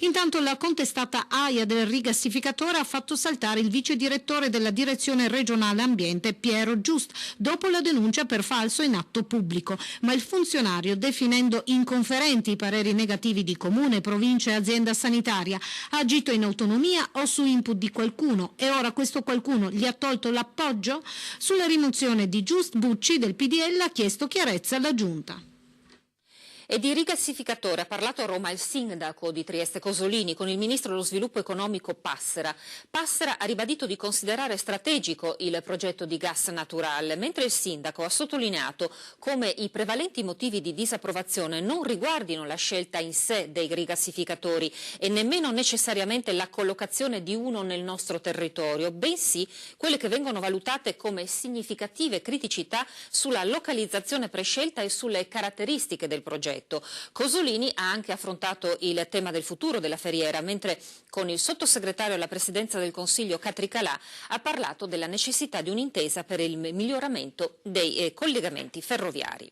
Intanto la contestata AIA del rigassificatore ha fatto saltare il vice direttore della direzione regionale ambiente Piero Giust dopo la denuncia per falso in atto pubblico, ma il funzionario, definendo inconferenti i pareri negativi di comune, provincia e azienda sanitaria, ha agito in autonomia o su input di qualcuno, e ora questo qualcuno gli ha tolto l'appoggio? Sulla rimozione di Giust, Bucci del PDL ha chiesto chiarezza alla Giunta. E di rigassificatore ha parlato a Roma il sindaco di Trieste Cosolini con il ministro dello sviluppo economico Passera. Passera ha ribadito di considerare strategico il progetto di gas naturale, mentre il sindaco ha sottolineato come i prevalenti motivi di disapprovazione non riguardino la scelta in sé dei rigassificatori e nemmeno necessariamente la collocazione di uno nel nostro territorio, bensì quelle che vengono valutate come significative criticità sulla localizzazione prescelta e sulle caratteristiche del progetto. Cosolini ha anche affrontato il tema del futuro della Ferriera, mentre con il sottosegretario alla Presidenza del Consiglio Catricalà ha parlato della necessità di un'intesa per il miglioramento dei collegamenti ferroviari.